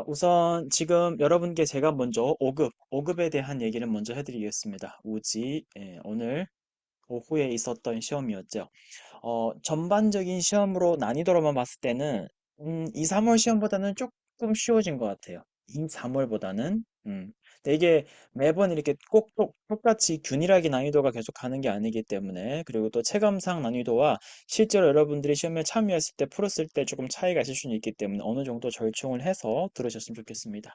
우선 지금 여러분께 제가 먼저 5급에 대한 얘기를 먼저 해드리겠습니다. 우지, 오늘 오후에 있었던 시험이었죠. 전반적인 시험으로 난이도로만 봤을 때는 2, 3월 시험보다는 조금 쉬워진 것 같아요. 2, 3월보다는. 근데 이게 매번 이렇게 꼭 똑같이 균일하게 난이도가 계속 가는 게 아니기 때문에 그리고 또 체감상 난이도와 실제로 여러분들이 시험에 참여했을 때 풀었을 때 조금 차이가 있을 수는 있기 때문에 어느 정도 절충을 해서 들으셨으면 좋겠습니다.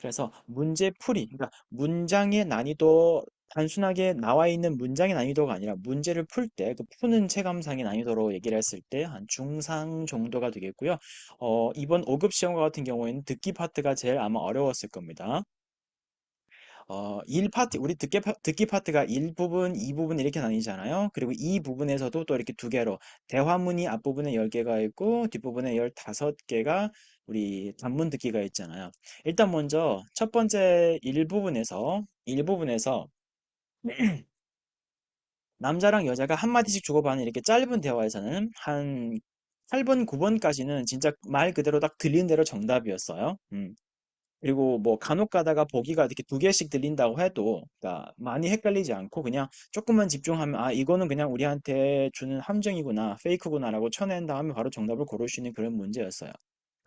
그래서 문제풀이, 그러니까 문장의 난이도, 단순하게 나와 있는 문장의 난이도가 아니라 문제를 풀 때, 그 푸는 체감상의 난이도로 얘기를 했을 때 한 중상 정도가 되겠고요. 이번 5급 시험과 같은 경우에는 듣기 파트가 제일 아마 어려웠을 겁니다. 1파트, 우리 듣기 파트가 1부분, 2부분 이렇게 나뉘잖아요. 그리고 이 부분에서도 또 이렇게 두 개로 대화문이 앞부분에 10개가 있고 뒷부분에 15개가 우리 단문 듣기가 있잖아요. 일단 먼저 첫 번째 일부분에서 남자랑 여자가 한마디씩 주고받는 이렇게 짧은 대화에서는 한 8번, 9번까지는 진짜 말 그대로 딱 들린 대로 정답이었어요. 그리고 뭐 간혹 가다가 보기가 이렇게 두 개씩 들린다고 해도 그러니까 많이 헷갈리지 않고 그냥 조금만 집중하면 아 이거는 그냥 우리한테 주는 함정이구나 페이크구나라고 쳐낸 다음에 바로 정답을 고를 수 있는 그런 문제였어요.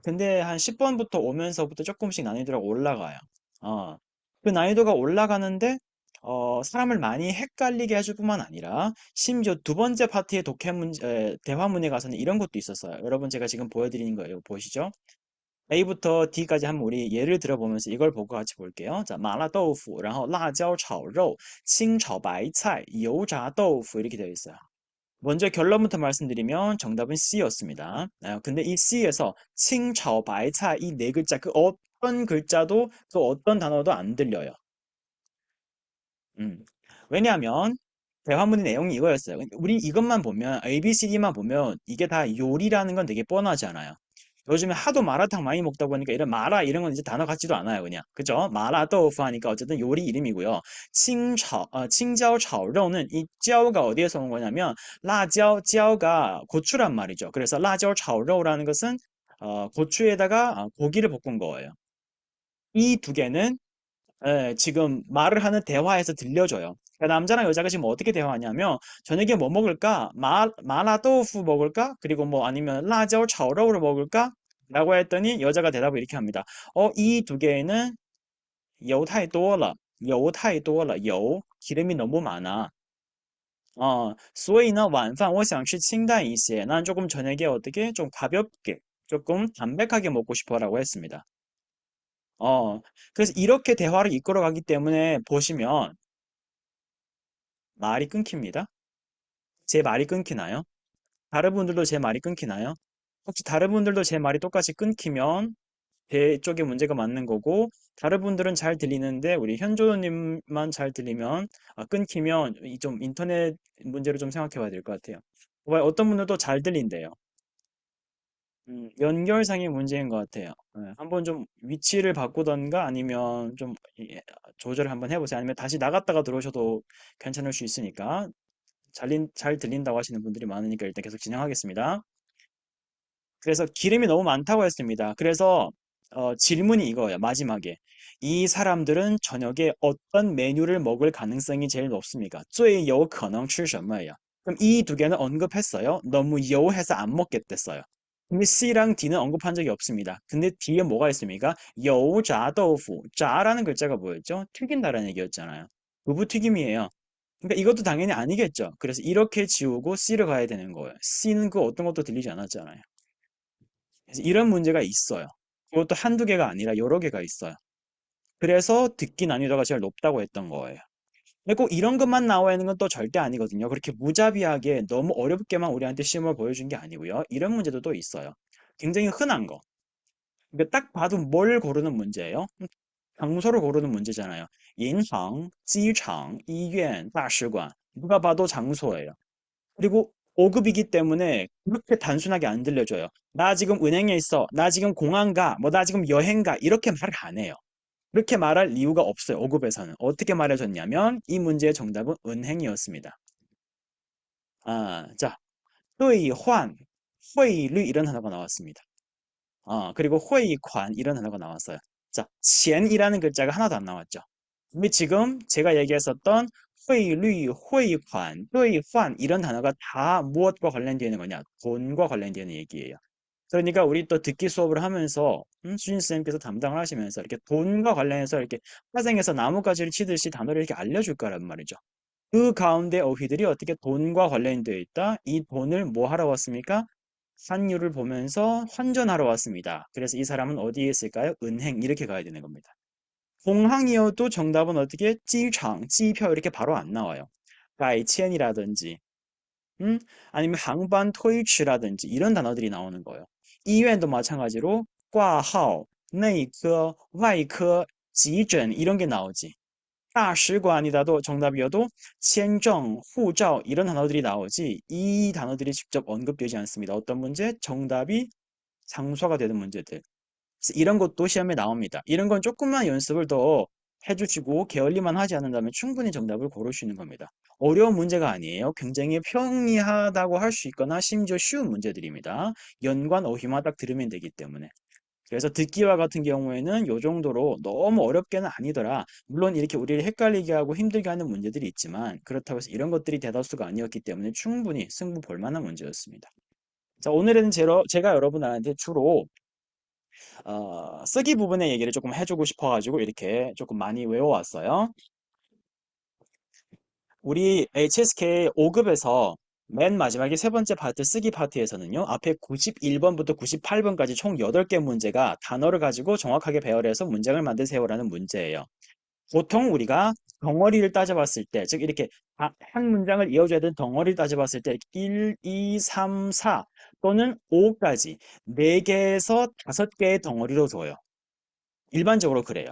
근데 한 10번부터 오면서부터 조금씩 난이도가 올라가요. 어, 그 난이도가 올라가는데 사람을 많이 헷갈리게 해줄 뿐만 아니라 심지어 두 번째 파트의 대화문에 가서는 이런 것도 있었어요. 여러분 제가 지금 보여드리는 거예요. 보시죠. A부터 D까지 한번 우리 예를 들어보면서 이걸 보고 같이 볼게요. 자, 麻辣豆腐, 然后辣椒炒肉, 清炒白菜,油炸豆腐 이렇게 되어 있어요. 먼저 결론부터 말씀드리면 정답은 C였습니다. 근데 이 C에서 칭炒白菜 이 네 글자 그 어떤 글자도 그 어떤 단어도 안 들려요. 음. 왜냐하면 대화문의 내용이 이거였어요. 우리 이것만 보면 ABCD만 보면 이게 다 요리라는 건 되게 뻔하지 않아요. 요즘에 하도 마라탕 많이 먹다 보니까 이런 마라 이런 건 이제 단어 같지도 않아요, 그냥. 그죠? 마라豆腐 하니까 어쨌든 요리 이름이고요. 칭자오炒肉는 이 쩌가 어디에서 온 거냐면辣椒가 고추란 말이죠. 그래서 辣椒炒肉라는 것은 고추에다가 고기를 볶은 거예요. 이 두 개는 지금 말을 하는 대화에서 들려줘요. 그러니까 남자랑 여자가 지금 어떻게 대화하냐면 저녁에 뭐 먹을까? 마라도프 먹을까? 그리고 뭐 아니면 라椒炒肉를 먹을까? 라고 했더니 여자가 대답을 이렇게 합니다. 이 두 개에는 油太多了,油太多了,油 기름이 너무 많아. 所以呢晚饭我想吃清淡一些. 난 조금 저녁에 어떻게 좀 가볍게 조금 담백하게 먹고 싶어라고 했습니다. 어, 그래서 이렇게 대화를 이끌어가기 때문에 보시면 말이 끊깁니다. 제 말이 끊기나요? 다른 분들도 제 말이 끊기나요? 혹시 다른 분들도 제 말이 똑같이 끊기면 제 쪽에 문제가 맞는 거고 다른 분들은 잘 들리는데 우리 현조님만 잘 들리면 끊기면 이 좀 인터넷 문제를 좀 생각해 봐야 될 것 같아요. 어떤 분들도 잘 들린대요. 연결상의 문제인 것 같아요. 한번 좀 위치를 바꾸던가 아니면 좀 조절을 한번 해보세요. 아니면 다시 나갔다가 들어오셔도 괜찮을 수 있으니까 잘 들린다고 하시는 분들이 많으니까 일단 계속 진행하겠습니다. 그래서 기름이 너무 많다고 했습니다. 그래서 질문이 이거예요. 마지막에. 이 사람들은 저녁에 어떤 메뉴를 먹을 가능성이 제일 높습니까? 最有可能吃什么예요? 그럼 이 두 개는 언급했어요. 너무 여해서 안 먹겠댔어요. 근데 C랑 D는 언급한 적이 없습니다. 근데 뒤에 뭐가 있습니까? 여우자豆腐. 자라는 글자가 뭐였죠? 튀긴다라는 얘기였잖아요. 두부튀김이에요. 그러니까 이것도 당연히 아니겠죠. 그래서 이렇게 지우고 C를 가야 되는 거예요. C는 그 어떤 것도 들리지 않았잖아요. 그래서 이런 문제가 있어요. 그것도 한두 개가 아니라 여러 개가 있어요. 그래서 듣기 난이도가 제일 높다고 했던 거예요. 근데 꼭 이런 것만 나와 있는 건 또 절대 아니거든요. 그렇게 무자비하게 너무 어렵게만 우리한테 시험을 보여준 게 아니고요. 이런 문제도 또 있어요. 굉장히 흔한 거. 그러니까 딱 봐도 뭘 고르는 문제예요? 장소를 고르는 문제잖아요. 인항, 机场, 医院, 大使馆. 누가 봐도 장소예요. 그리고 5급이기 때문에 그렇게 단순하게 안 들려줘요. 나 지금 은행에 있어. 나 지금 공항 가. 뭐 나 지금 여행 가. 이렇게 말을 안 해요. 그렇게 말할 이유가 없어요. 5급에서는. 어떻게 말해줬냐면 이 문제의 정답은 은행이었습니다. 자, 兑换, 汇率 이런 단어가 나왔습니다. 그리고 회의관 이런 단어가 나왔어요. 자, 钱이라는 글자가 하나도 안 나왔죠. 근데 지금 제가 얘기했었던 회의率, 회의관, 兑换 이런 단어가 다 무엇과 관련되어 있는 거냐? 돈과 관련되어 있는 얘기예요. 그러니까 우리 또 듣기 수업을 하면서 수진 쌤께서 담당을 하시면서 이렇게 돈과 관련해서 이렇게 화생에서 나뭇가지를 치듯이 단어를 이렇게 알려줄 거란 말이죠. 그 가운데 어휘들이 어떻게 돈과 관련되어 있다. 이 돈을 뭐 하러 왔습니까? 환율을 보면서 환전하러 왔습니다. 그래서 이 사람은 어디에 있을까요? 은행 이렇게 가야 되는 겁니다. 공항이어도 정답은 어떻게? 机场, 机표 이렇게 바로 안 나와요. 改签이라든지 음? 아니면 항반 토이치라든지 이런 단어들이 나오는 거예요.医院도 마찬가지로 挂号, 내과,外科, 急诊 이런 게 나오지. 大使馆이라도 정답이어도 签证,护照 이런 단어들이 나오지. 이 단어들이 직접 언급되지 않습니다. 어떤 문제? 정답이 장소가 되는 문제들. 그래서 이런 것도 시험에 나옵니다. 이런 건 조금만 연습을 더 해주시고 게을리만 하지 않는다면 충분히 정답을 고를 수 있는 겁니다. 어려운 문제가 아니에요. 굉장히 평이하다고 할 수 있거나 심지어 쉬운 문제들입니다. 연관 어휘만 딱 들으면 되기 때문에. 그래서 듣기와 같은 경우에는 이 정도로 너무 어렵게는 아니더라. 물론 이렇게 우리를 헷갈리게 하고 힘들게 하는 문제들이 있지만 그렇다고 해서 이런 것들이 대다수가 아니었기 때문에 충분히 승부 볼 만한 문제였습니다. 자, 오늘은 제가 여러분들한테 주로 쓰기 부분의 얘기를 조금 해주고 싶어가지고 이렇게 조금 많이 외워왔어요. 우리 HSK 5급에서 맨 마지막에 세 번째 파트 쓰기 파트에서는요. 앞에 91번부터 98번까지 총 8개 문제가 단어를 가지고 정확하게 배열해서 문장을 만드세요라는 문제예요. 보통 우리가 덩어리를 따져봤을 때, 즉 이렇게 한 문장을 이어줘야 되는 덩어리를 따져봤을 때 1, 2, 3, 4 또는 5까지 4개에서 5개의 덩어리로 둬요. 일반적으로 그래요.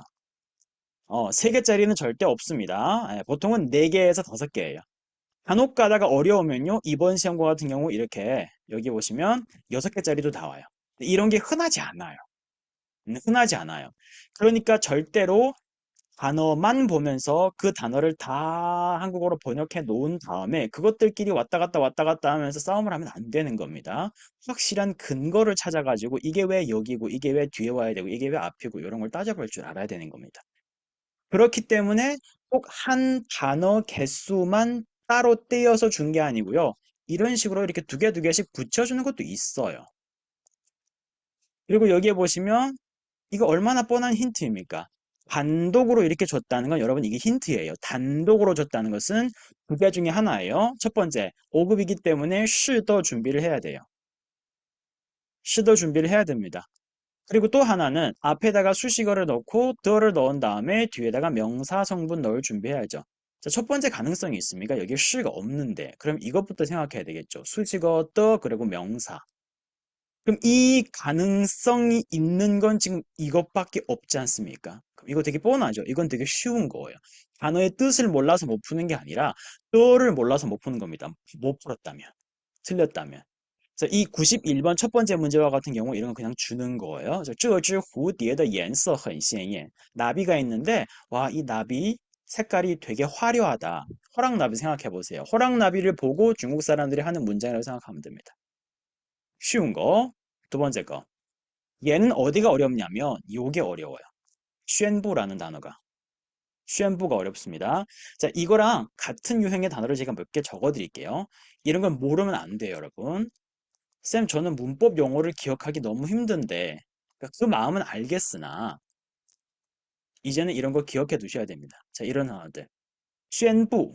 3개짜리는 절대 없습니다. 보통은 4개에서 5개예요. 간혹 가다가 어려우면요. 이번 시험과 같은 경우 이렇게 여기 보시면 6개짜리도 나와요. 이런 게 흔하지 않아요. 흔하지 않아요. 그러니까 절대로 단어만 보면서 그 단어를 다 한국어로 번역해 놓은 다음에 그것들끼리 왔다 갔다 하면서 싸움을 하면 안 되는 겁니다. 확실한 근거를 찾아가지고 이게 왜 여기고 이게 왜 뒤에 와야 되고 이게 왜 앞이고 이런 걸 따져볼 줄 알아야 되는 겁니다. 그렇기 때문에 꼭 한 단어 개수만 따로 떼어서 준 게 아니고요. 이런 식으로 이렇게 두 개씩 붙여주는 것도 있어요. 그리고 여기에 보시면 이거 얼마나 뻔한 힌트입니까? 단독으로 이렇게 줬다는 건 여러분 이게 힌트예요. 단독으로 줬다는 것은 두 개 중에 하나예요. 첫 번째, 5급이기 때문에 시더 준비를 해야 돼요. 시더 준비를 해야 됩니다. 그리고 또 하나는 앞에다가 수식어를 넣고 더를 넣은 다음에 뒤에다가 명사 성분 넣을 준비해야죠. 자, 첫 번째 가능성이 있습니까? 여기 시가 없는데. 그럼 이것부터 생각해야 되겠죠. 수식어, 더, 그리고 명사. 그럼 이 가능성이 있는 건 지금 이것밖에 없지 않습니까? 그럼 이거 되게 뻔하죠. 이건 되게 쉬운 거예요. 단어의 뜻을 몰라서 못 푸는 게 아니라 뜻을 몰라서 못 푸는 겁니다. 못 풀었다면, 틀렸다면. 그래서 이 91번 첫 번째 문제와 같은 경우 이런 건 그냥 주는 거예요. 그래서 这只蝴蝶的颜色很鲜艳. 나비가 있는데 와, 이 나비 색깔이 되게 화려하다. 호랑나비 생각해 보세요. 호랑나비를 보고 중국 사람들이 하는 문장이라고 생각하면 됩니다. 쉬운 거. 두 번째 거. 얘는 어디가 어렵냐면 요게 어려워요. 宣布라는 단어가. 宣布가 어렵습니다. 자, 이거랑 같은 유형의 단어를 제가 몇 개 적어 드릴게요. 이런 건 모르면 안 돼요, 여러분. 쌤, 저는 문법 용어를 기억하기 너무 힘든데, 그러니까 그 마음은 알겠으나, 이제는 이런 거 기억해 두셔야 됩니다. 자, 이런 단어들. 宣布,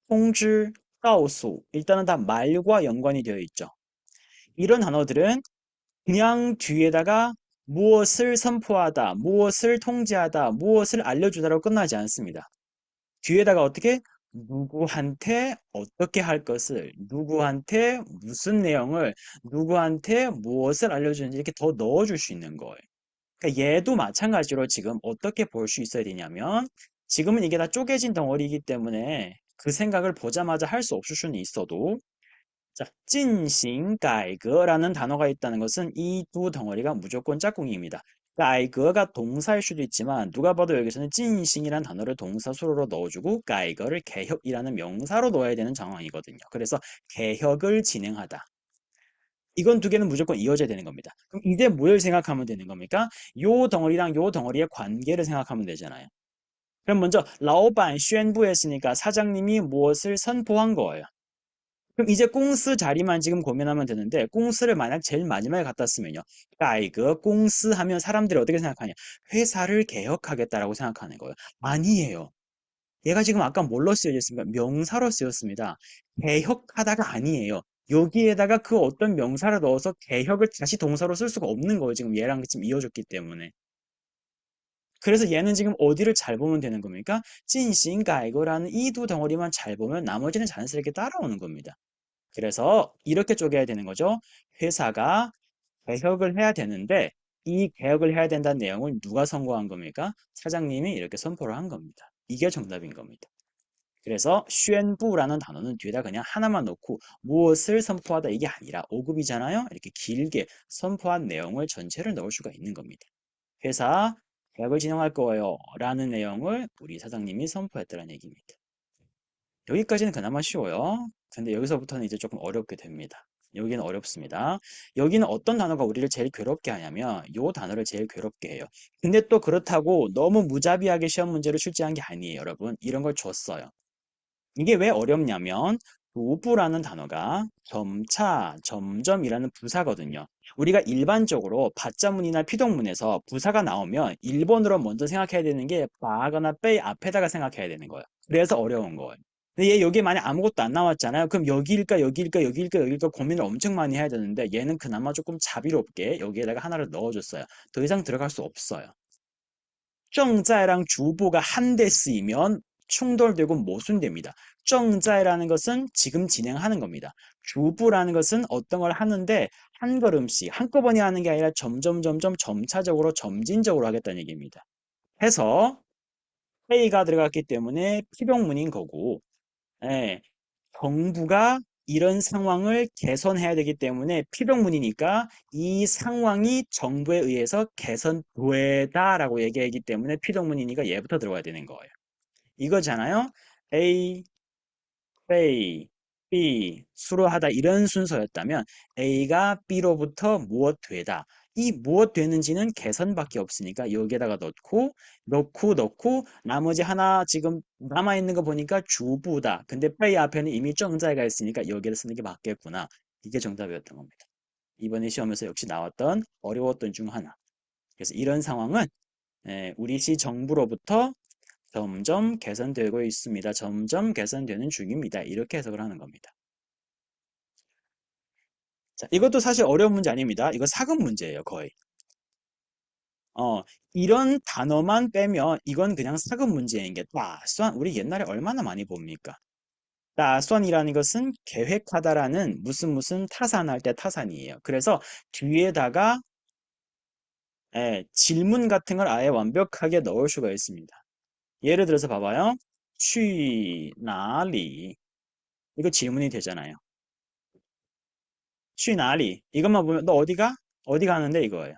통知, 告诉. 일단은 다 말과 연관이 되어 있죠. 이런 단어들은 그냥 뒤에다가 무엇을 선포하다, 무엇을 통지하다, 무엇을 알려주다로 끝나지 않습니다. 뒤에다가 어떻게 누구한테 어떻게 할 것을, 누구한테 무슨 내용을, 누구한테 무엇을 알려주는지 이렇게 더 넣어줄 수 있는 거예요. 그러니까 얘도 마찬가지로 지금 어떻게 볼 수 있어야 되냐면 지금은 이게 다 쪼개진 덩어리이기 때문에 그 생각을 보자마자 할 수 없을 수는 있어도 자, 进行改革라는 단어가 있다는 것은 이 두 덩어리가 무조건 짝꿍입니다. 改革가 동사일 수도 있지만 누가 봐도 여기서는 进行이라는 단어를 동사 수로로 넣어주고 改革를 개혁이라는 명사로 넣어야 되는 상황이거든요. 그래서 개혁을 진행하다. 이건 두 개는 무조건 이어져야 되는 겁니다. 그럼 이제 뭘 생각하면 되는 겁니까? 요 덩어리랑 요 덩어리의 관계를 생각하면 되잖아요. 그럼 먼저 라오반宣布했으니까 사장님이 무엇을 선포한 거예요. 그럼 이제 공스 자리만 지금 고민하면 되는데 공스를 만약 제일 마지막에 갖다 쓰면요. 까이그 공스 하면 사람들이 어떻게 생각하냐? 회사를 개혁하겠다라고 생각하는 거예요. 아니에요. 얘가 지금 아까 뭘로 쓰여졌습니까? 명사로 쓰였습니다. 개혁하다가 아니에요. 여기에다가 그 어떤 명사를 넣어서 개혁을 다시 동사로 쓸 수가 없는 거예요. 지금 얘랑 지금 이어졌기 때문에. 그래서 얘는 지금 어디를 잘 보면 되는 겁니까? 진싱가이거라는 이 두 덩어리만 잘 보면 나머지는 자연스럽게 따라오는 겁니다. 그래서 이렇게 쪼개야 되는 거죠. 회사가 개혁을 해야 되는데 이 개혁을 해야 된다는 내용을 누가 선고한 겁니까? 사장님이 이렇게 선포를 한 겁니다. 이게 정답인 겁니다. 그래서 宣布라는 단어는 뒤에다 그냥 하나만 넣고 무엇을 선포하다 이게 아니라 5급이잖아요. 이렇게 길게 선포한 내용을 전체를 넣을 수가 있는 겁니다. 회사 계약을 진행할 거예요 라는 내용을 우리 사장님이 선포했다는 얘기입니다. 여기까지는 그나마 쉬워요. 근데 여기서부터는 이제 조금 어렵게 됩니다. 여기는 어렵습니다. 여기는 어떤 단어가 우리를 제일 괴롭게 하냐면 요 단어를 제일 괴롭게 해요. 근데 또 그렇다고 너무 무자비하게 시험 문제를 출제한 게 아니에요, 여러분. 이런 걸 줬어요. 이게 왜 어렵냐면 도부라는 단어가 점차, 점점이라는 부사거든요. 우리가 일반적으로 받자문이나 피동문에서 부사가 나오면 1번으로 먼저 생각해야 되는 게 바거나 빼 앞에다가 생각해야 되는 거예요. 그래서 어려운 거예요. 근데 얘 여기에 만약 아무것도 안 나왔잖아요. 그럼 여기일까 여기일까 여기일까 여기일까 고민을 엄청 많이 해야 되는데 얘는 그나마 조금 자비롭게 여기에다가 하나를 넣어줬어요. 더 이상 들어갈 수 없어요. 正在랑 주보가 한 대 쓰이면 충돌되고 모순됩니다. 正在라는 것은 지금 진행하는 겁니다. 주부라는 것은 어떤 걸 하는데 한 걸음씩 한꺼번에 하는 게 아니라 점점 점차적으로 점진적으로 하겠다는 얘기입니다. 해서 A가 들어갔기 때문에 피동문인 거고 예, 정부가 이런 상황을 개선해야 되기 때문에 피동문이니까 이 상황이 정부에 의해서 개선되다라고 얘기하기 때문에 피동문이니까 얘부터 들어가야 되는 거예요. 이거잖아요. A, A, B, 수로하다 이런 순서였다면 A가 B로부터 무엇 되다. 이 무엇 되는지는 개선밖에 없으니까 여기에다가 넣고 나머지 하나 지금 남아있는 거 보니까 주부다. 근데 빼이 앞에는 이미 정자가 있으니까 여기를 쓰는 게 맞겠구나. 이게 정답이었던 겁니다. 이번에 시험에서 역시 나왔던 어려웠던 중 하나. 그래서 이런 상황은 우리 시 정부로부터 점점 개선되고 있습니다. 점점 개선되는 중입니다. 이렇게 해석을 하는 겁니다. 자, 이것도 사실 어려운 문제 아닙니다. 이거 사급 문제예요, 거의. 어, 이런 단어만 빼면 이건 그냥 사급 문제인 게 따선 우리 옛날에 얼마나 많이 봅니까? 따선이라는 것은 계획하다라는 무슨 타산할 때 타산이에요. 그래서 뒤에다가 질문 같은 걸 아예 완벽하게 넣을 수가 있습니다. 예를 들어서 봐봐요. 去哪里? 이거 질문이 되잖아요. 去哪里? 이것만 보면 너 어디가? 어디 가는데 이거예요.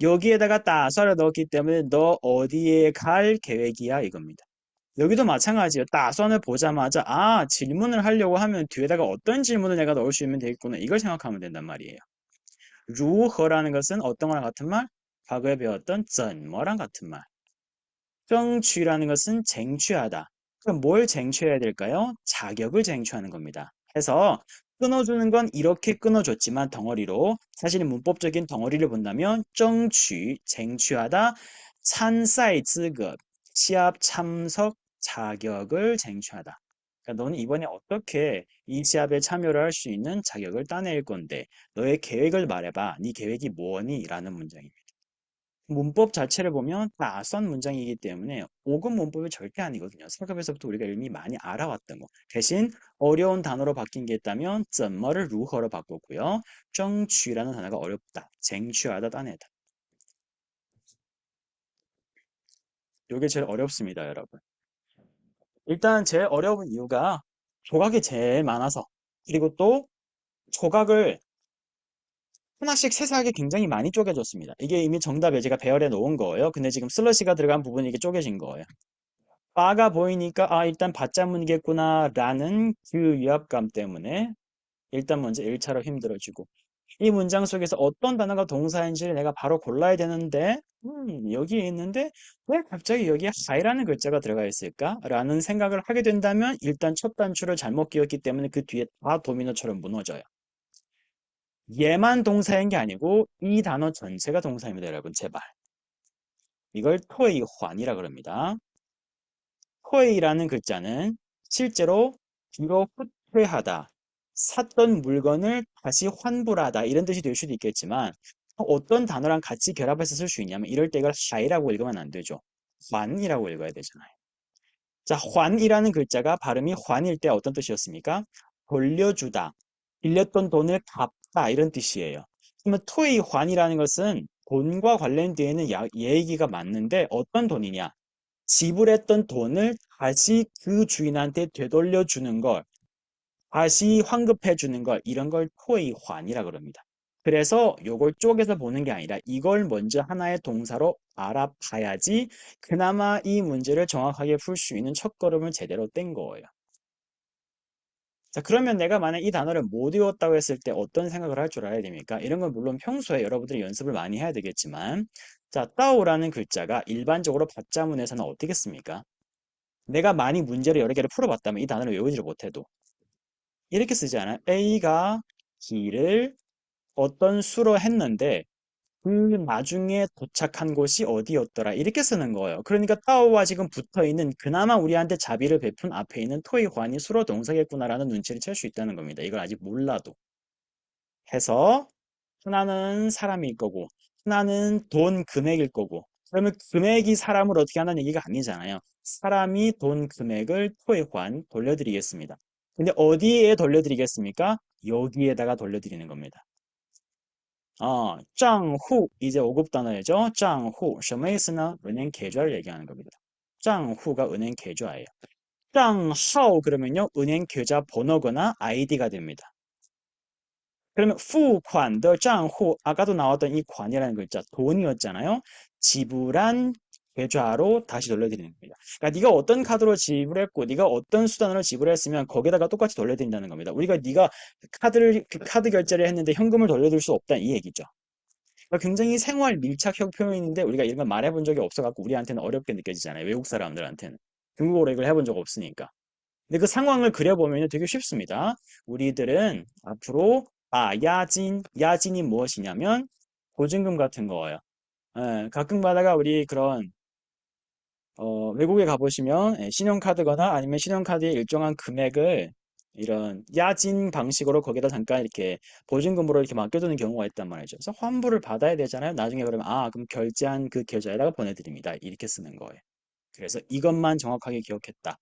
여기에다가 따서를 넣었기 때문에 너 어디에 갈 계획이야 이겁니다. 여기도 마찬가지예요. 따선을 보자마자 아 질문을 하려고 하면 뒤에다가 어떤 질문을 내가 넣을 수 있으면 되겠구나 이걸 생각하면 된단 말이에요. 如何라는 것은 어떤 거랑 같은 말? 과거에 배웠던 怎么랑 같은 말. 争取라는 것은 쟁취하다. 그럼 뭘 쟁취해야 될까요? 자격을 쟁취하는 겁니다. 해서 끊어주는 건 이렇게 끊어줬지만 덩어리로 사실 문법적인 덩어리를 본다면 争取, 쟁취하다, 参赛资格, 시합 참석 자격을 쟁취하다. 그러니까 너는 이번에 어떻게 이 시합에 참여를 할 수 있는 자격을 따낼 건데 너의 계획을 말해봐. 네 계획이 뭐니? 라는 문장입니다. 문법 자체를 보면 낯선 문장이기 때문에 5급 문법이 절대 아니거든요. 4급에서부터 우리가 이미 많이 알아왔던 거. 대신 어려운 단어로 바뀐 게 있다면 怎么를 如何로 바꿨고요. 争取라는 단어가 어렵다. 쟁취하다, 따내다. 이게 제일 어렵습니다, 여러분. 일단 제일 어려운 이유가 조각이 제일 많아서 그리고 또 조각을 하나씩 세세하게 굉장히 많이 쪼개줬습니다. 이게 이미 정답에 제가 배열해 놓은 거예요. 근데 지금 슬러시가 들어간 부분이 이게 쪼개진 거예요. 바가 보이니까 아 일단 받자문이겠구나 라는 그 위압감 때문에 일단 먼저 1차로 힘들어지고 이 문장 속에서 어떤 단어가 동사인지를 내가 바로 골라야 되는데, 여기에 있는데, 왜 갑자기 여기에 hi라는 글자가 들어가 있을까? 라는 생각을 하게 된다면, 일단 첫 단추를 잘못 끼웠기 때문에 그 뒤에 다 도미노처럼 무너져요. 얘만 동사인 게 아니고, 이 단어 전체가 동사입니다, 여러분. 제발. 이걸 토의환이라 그럽니다. 토의라는 글자는 실제로 뒤로 후퇴하다, 샀던 물건을 다시 환불하다 이런 뜻이 될 수도 있겠지만 어떤 단어랑 같이 결합해서 쓸 수 있냐면 이럴 때 이걸 하이라고 읽으면 안 되죠. 환이라고 읽어야 되잖아요. 자, 환이라는 글자가 발음이 환일 때 어떤 뜻이었습니까? 돌려주다, 빌렸던 돈을 갚다 이런 뜻이에요. 그러면 토의 환이라는 것은 돈과 관련되어 있는 얘기가 맞는데 어떤 돈이냐? 지불했던 돈을 다시 그 주인한테 되돌려 주는 걸, 다시 환급해 주는 걸, 이런 걸 토의환이라 그럽니다. 그래서 요걸 쪼개서 보는 게 아니라 이걸 먼저 하나의 동사로 알아봐야지 그나마 이 문제를 정확하게 풀 수 있는 첫걸음을 제대로 뗀 거예요. 자, 그러면 내가 만약 이 단어를 못 외웠다고 했을 때 어떤 생각을 할 줄 알아야 됩니까? 이런 건 물론 평소에 여러분들이 연습을 많이 해야 되겠지만, 자, 따오라는 글자가 일반적으로 받자문에서는 어떻게 씁니까? 내가 많이 문제를 여러 개를 풀어봤다면 이 단어를 외우지를 못해도 이렇게 쓰지 않아요? A가 B를 어떤 수로 했는데 그 나중에 도착한 곳이 어디였더라 이렇게 쓰는 거예요. 그러니까 따오와 지금 붙어있는 그나마 우리한테 자비를 베푼 앞에 있는 토의환이 수로 동사겠구나라는 눈치를 챌 수 있다는 겁니다. 이걸 아직 몰라도 해서 하나는 사람일 거고 하나는 돈 금액일 거고 그러면 금액이 사람을 어떻게 하는 얘기가 아니잖아요. 사람이 돈 금액을 토해환 돌려드리겠습니다. 근데 어디에 돌려드리겠습니까? 여기에다가 돌려드리는 겁니다. 짱후 이제 5급 단어죠. 짱후 什么意思呢? 은행 계좌를 얘기하는 겁니다. 짱후가 은행 계좌예요. 짱하오 그러면요 은행 계좌 번호거나 아이디가 됩니다. 그러면 付款的账户 아까도 나왔던 이 관이라는 글자 돈이었잖아요. 지불한 계좌로 다시 돌려드리는 겁니다. 그러니까 네가 어떤 카드로 지불했고 네가 어떤 수단으로 지불했으면 거기다가 똑같이 돌려드린다는 겁니다. 우리가 네가 카드 결제를 했는데 현금을 돌려줄 수 없다 이 얘기죠. 그러니까 굉장히 생활 밀착형 표현인데 우리가 이런 걸 말해본 적이 없어갖고 우리한테는 어렵게 느껴지잖아요. 외국 사람들한테는. 중국어로 이걸 해본 적 없으니까. 근데 그 상황을 그려보면 되게 쉽습니다. 우리들은 앞으로 야진이 무엇이냐면 보증금 같은 거예요. 예, 가끔 가다가 우리 그런 외국에 가보시면 신용카드거나 아니면 신용카드의 일정한 금액을 이런 야진 방식으로 거기다 잠깐 이렇게 보증금으로 이렇게 맡겨두는 경우가 있단 말이죠. 그래서 환불을 받아야 되잖아요. 나중에 그러면 그럼 결제한 그 계좌에다가 보내드립니다. 이렇게 쓰는 거예요. 그래서 이것만 정확하게 기억했다.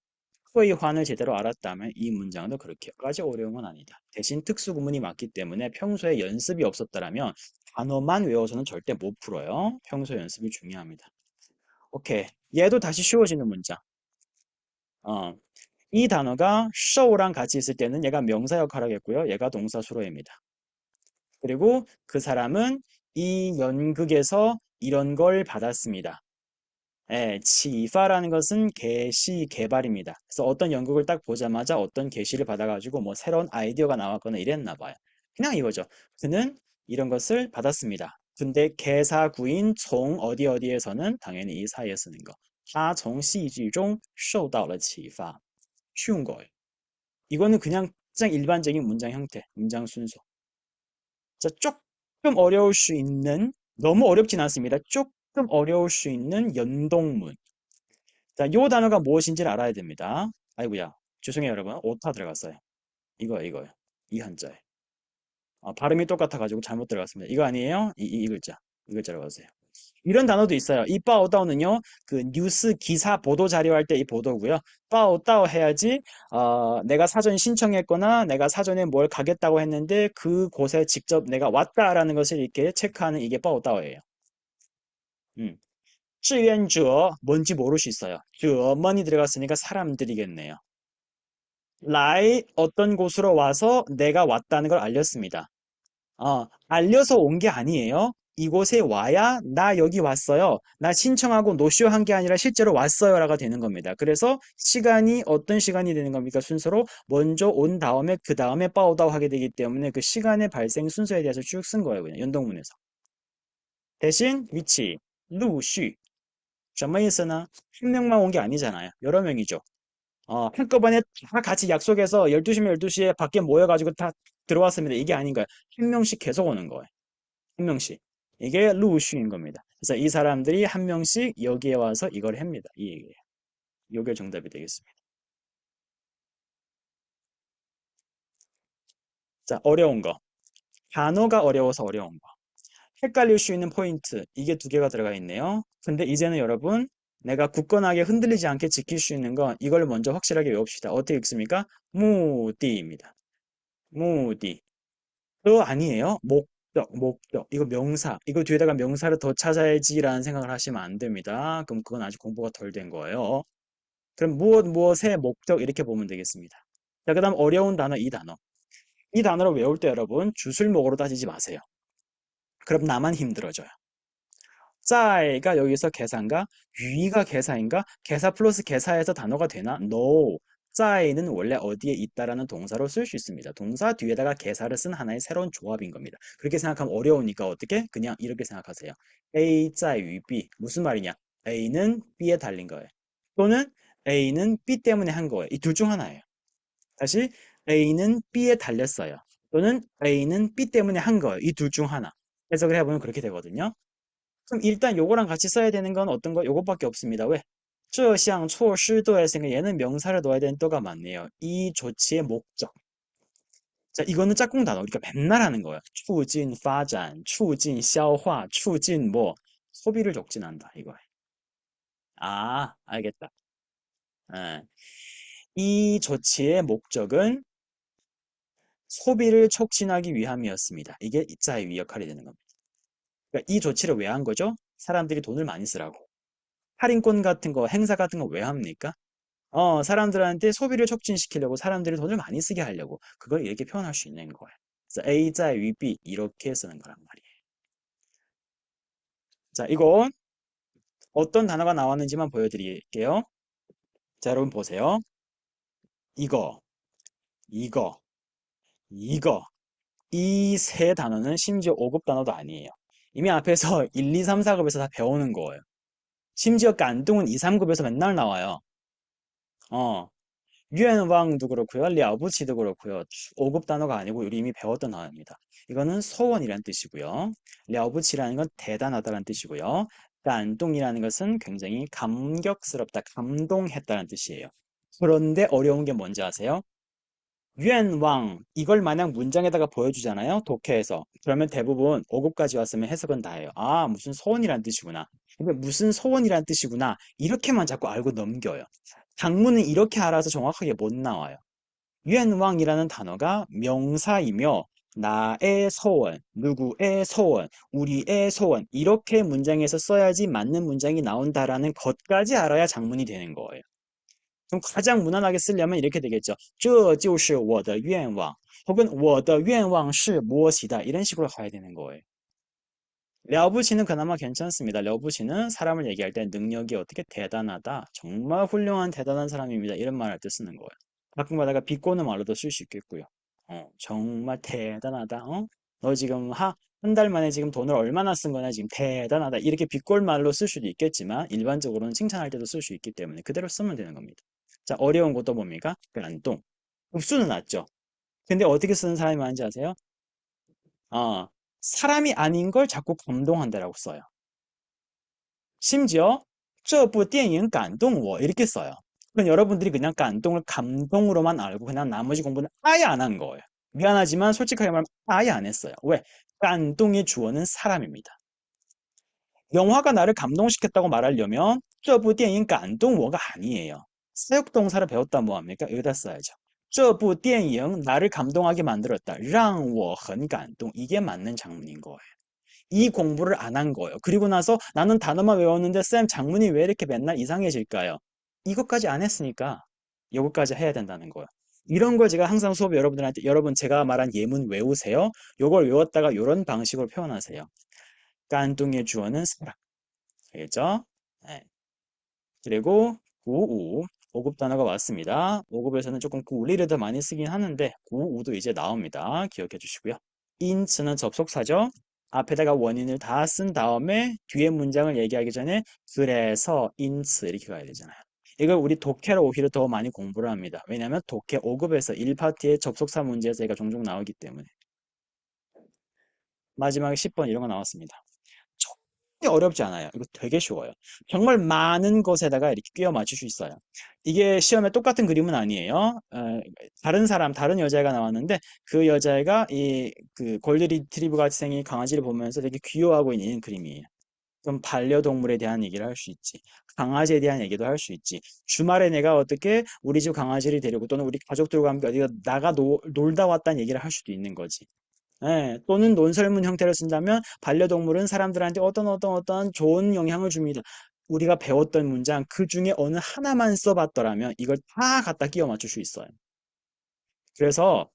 토의 환을 제대로 알았다면 이 문장도 그렇게까지 어려운 건 아니다. 대신 특수구문이 많기 때문에 평소에 연습이 없었다라면 단어만 외워서는 절대 못 풀어요. 평소 연습이 중요합니다. 오케이. 얘도 다시 쉬워지는 문장. 어, 이 단어가 show랑 같이 있을 때는 얘가 명사 역할을 하겠고요. 얘가 동사 수로입니다. 그리고 그 사람은 이 연극에서 이런 걸 받았습니다. 치파라는 것은 게시 개발입니다. 그래서 어떤 연극을 딱 보자마자 어떤 게시를 받아가지고 뭐 새로운 아이디어가 나왔거나 이랬나 봐요. 그냥 이거죠. 그는 이런 것을 받았습니다. 근데 개사구인 종 어디 어디에서는 당연히 이 사이에 쓰는 거. 他从戏剧中受到了启发. 쉬운 거예요. 이거는 그냥 가장 일반적인 문장 형태, 문장 순서. 자, 조금 어려울 수 있는, 너무 어렵진 않습니다. 조금 어려울 수 있는 연동문. 자, 요 단어가 무엇인지를 알아야 됩니다. 아이고야. 죄송해요, 여러분. 오타 들어갔어요. 이거요. 이 한자에. 발음이 똑같아가지고 잘못 들어갔습니다. 이거 아니에요? 이 글자. 이 글자로 가세요. 이런 단어도 있어요. 이 빠오다오는요, 그 뉴스 기사 보도 자료 할 때 이 보도고요. 빠오다오 해야지, 내가 사전 신청했거나 내가 사전에 뭘 가겠다고 했는데 그곳에 직접 내가 왔다라는 것을 이렇게 체크하는 이게 빠오다오예요. 음. 志愿者 뭔지 모를 수 있어요. 者만이 들어갔으니까 사람들이겠네요. 라이 어떤 곳으로 와서 내가 왔다는 걸 알렸습니다. 알려서 온 게 아니에요. 이곳에 와야 나 여기 왔어요. 나 신청하고 노쇼한 게 아니라 실제로 왔어요라가 되는 겁니다. 그래서 시간이 어떤 시간이 되는 겁니까? 순서로 먼저 온 다음에 그 다음에 빠오다오 하게 되기 때문에 그 시간의 발생 순서에 대해서 쭉 쓴 거예요. 그냥 연동문에서. 대신 위치, 루쉬. 什么意思呢? 한 명만 온 게 아니잖아요. 여러 명이죠. 한꺼번에 다 같이 약속해서 12시면 12시에 밖에 모여가지고 다 들어왔습니다. 이게 아닌 거예요. 한 명씩 계속 오는 거예요. 한 명씩. 이게 루슈인 겁니다. 그래서 이 사람들이 한 명씩 여기에 와서 이걸 합니다. 이 얘기예요. 이게 정답이 되겠습니다. 자, 어려운 거. 단어가 어려워서 어려운 거. 헷갈릴 수 있는 포인트. 이게 두 개가 들어가 있네요. 근데 이제는 여러분, 내가 굳건하게 흔들리지 않게 지킬 수 있는 건 이걸 먼저 확실하게 외웁시다. 어떻게 읽습니까? 무디입니다. 무디. 또 아니에요. 목적. 이거 명사. 이거 뒤에다가 명사를 더 찾아야지라는 생각을 하시면 안 됩니다. 그럼 그건 아직 공부가 덜 된 거예요. 그럼 무엇의 목적 이렇게 보면 되겠습니다. 자, 그다음 어려운 단어 이 단어. 이 단어를 외울 때 여러분 주술목으로 따지지 마세요. 그럼 나만 힘들어져요. 짜이가 여기서 계산가, 유이가 계사인가? 계사 플러스 계사에서 단어가 되나? No. 짜이는 원래 어디에 있다라는 동사로 쓸 수 있습니다. 동사 뒤에다가 계사를 쓴 하나의 새로운 조합인 겁니다. 그렇게 생각하면 어려우니까 어떻게? 그냥 이렇게 생각하세요. A 在于B. 무슨 말이냐? A는 B에 달린 거예요. 또는 A는 B 때문에 한 거예요. 이 둘 중 하나예요. 다시 A는 B에 달렸어요. 또는 A는 B 때문에 한 거예요. 이 둘 중 하나. 해석을 해보면 그렇게 되거든요. 그럼 일단 요거랑 같이 써야 되는 건 어떤 거? 요것밖에 없습니다. 왜? 这项措施도 했으니까 얘는 명사를 넣어야 되는 또가 맞네요. 이 조치의 목적. 자, 이거는 짝꿍 단어. 우리가 맨날 하는 거야. 促进 发展, 促进 消化, 促进 뭐. 소비를 촉진한다. 이거야. 아, 알겠다. 예. 이 조치의 목적은 소비를 촉진하기 위함이었습니다. 이게 이자의 위 역할이 되는 겁니다. 그러니까 이 조치를 왜 한 거죠? 사람들이 돈을 많이 쓰라고. 할인권 같은 거, 행사 같은 거 왜 합니까? 사람들한테 소비를 촉진시키려고 사람들이 돈을 많이 쓰게 하려고 그걸 이렇게 표현할 수 있는 거예요. 그래서 A 在于 B 이렇게 쓰는 거란 말이에요. 자, 이거 어떤 단어가 나왔는지만 보여드릴게요. 자, 여러분 보세요. 이거, 이거, 이거. 이 세 단어는 심지어 5급 단어도 아니에요. 이미 앞에서 1, 2, 3, 4급에서 다 배우는 거예요. 심지어 깐뚱은 2, 3급에서 맨날 나와요. 어, 유엔왕도 그렇고요. 랴부치도 그렇고요. 5급 단어가 아니고 우리 이미 배웠던 단어입니다. 이거는 소원이란 뜻이고요. 랴부치라는 건 대단하다는 뜻이고요. 깐동이라는 것은 굉장히 감격스럽다, 감동했다는 뜻이에요. 그런데 어려운 게 뭔지 아세요? 유엔왕 이걸 만약 문장에다가 보여주잖아요. 독해에서. 그러면 대부분 5급까지 왔으면 해석은 다 해요. 아, 무슨 소원이란 뜻이구나. 근데 무슨 소원이란 뜻이구나. 이렇게만 자꾸 알고 넘겨요. 장문은 이렇게 알아서 정확하게 못 나와요. 유엔왕이라는 단어가 명사이며 나의 소원, 누구의 소원, 우리의 소원 이렇게 문장에서 써야지 맞는 문장이 나온다라는 것까지 알아야 장문이 되는 거예요. 그럼 가장 무난하게 쓰려면 이렇게 되겠죠. 这就是我的愿望 혹은 我的愿望是 무엇이다 이런 식으로 가야 되는 거예요. 랴부치는 그나마 괜찮습니다. 랴부치는 사람을 얘기할 때 능력이 어떻게 대단하다, 정말 훌륭한 대단한 사람입니다. 이런 말할 때 쓰는 거예요. 가끔 가다가 비꼬는 말로도 쓸 수 있겠고요. 정말 대단하다. 너 지금 한 달 만에 지금 돈을 얼마나 쓴 거냐 지금 대단하다. 이렇게 비꼴 말로 쓸 수도 있겠지만 일반적으로는 칭찬할 때도 쓸 수 있기 때문에 그대로 쓰면 되는 겁니다. 자, 어려운 것도 뭡니까? 란동. 읍수는 낫죠. 근데 어떻게 쓰는 사람이 많은지 아세요? 어, 사람이 아닌 걸 자꾸 감동한다라고 써요. 심지어 这部电影感动我 이렇게 써요. 그럼 여러분들이 그냥 감동을 감동으로만 알고 그냥 나머지 공부는 아예 안 한 거예요. 미안하지만 솔직하게 말하면 아예 안 했어요. 왜? 감동의 주어는 사람입니다. 영화가 나를 감동시켰다고 말하려면 这部电影感动我가 아니에요. 사역동사를 배웠다 뭐합니까? 여기다 써야죠. 这部电影 나를 감동하게 만들었다. 让我很感动 이게 맞는 장문인 거예요. 이 공부를 안 한 거예요. 그리고 나서 나는 단어만 외웠는데 쌤 장문이 왜 이렇게 맨날 이상해질까요? 이것까지 안 했으니까 이것까지 해야 된다는 거예요. 이런 걸 제가 항상 수업에 여러분들한테 여러분 제가 말한 예문 외우세요. 요걸 외웠다가 이런 방식으로 표현하세요. 깐뚱의 주어는 사람. 알겠죠? 네. 그리고 구우. 5급 단어가 왔습니다. 5급에서는 조금 구리를 더 많이 쓰긴 하는데 구우도 이제 나옵니다. 기억해 주시고요. 인츠는 접속사죠. 앞에다가 원인을 다 쓴 다음에 뒤에 문장을 얘기하기 전에 그래서 인츠 이렇게 가야 되잖아요. 이걸 우리 독해로 오히려 더 많이 공부를 합니다. 왜냐하면 독해 5급에서 1파트의 접속사 문제에서 얘가 종종 나오기 때문에. 마지막에 10번 이런 거 나왔습니다. 전혀 어렵지 않아요. 이거 되게 쉬워요. 정말 많은 것에다가 이렇게 끼워 맞출 수 있어요. 이게 시험에 똑같은 그림은 아니에요. 다른 사람, 다른 여자애가 나왔는데 그 여자애가 이 그 골드 리트리버 같이 생긴 강아지를 보면서 되게 귀여워하고 있는 그림이에요. 그럼 반려동물에 대한 얘기를 할 수 있지. 강아지에 대한 얘기도 할 수 있지. 주말에 내가 어떻게 우리 집 강아지를 데리고 또는 우리 가족들과 함께 어디가 놀다 왔다는 얘기를 할 수도 있는 거지. 예, 또는 논설문 형태를 쓴다면 반려동물은 사람들한테 어떤 좋은 영향을 줍니다. 우리가 배웠던 문장 그 중에 어느 하나만 써봤더라면 이걸 다 갖다 끼워 맞출 수 있어요. 그래서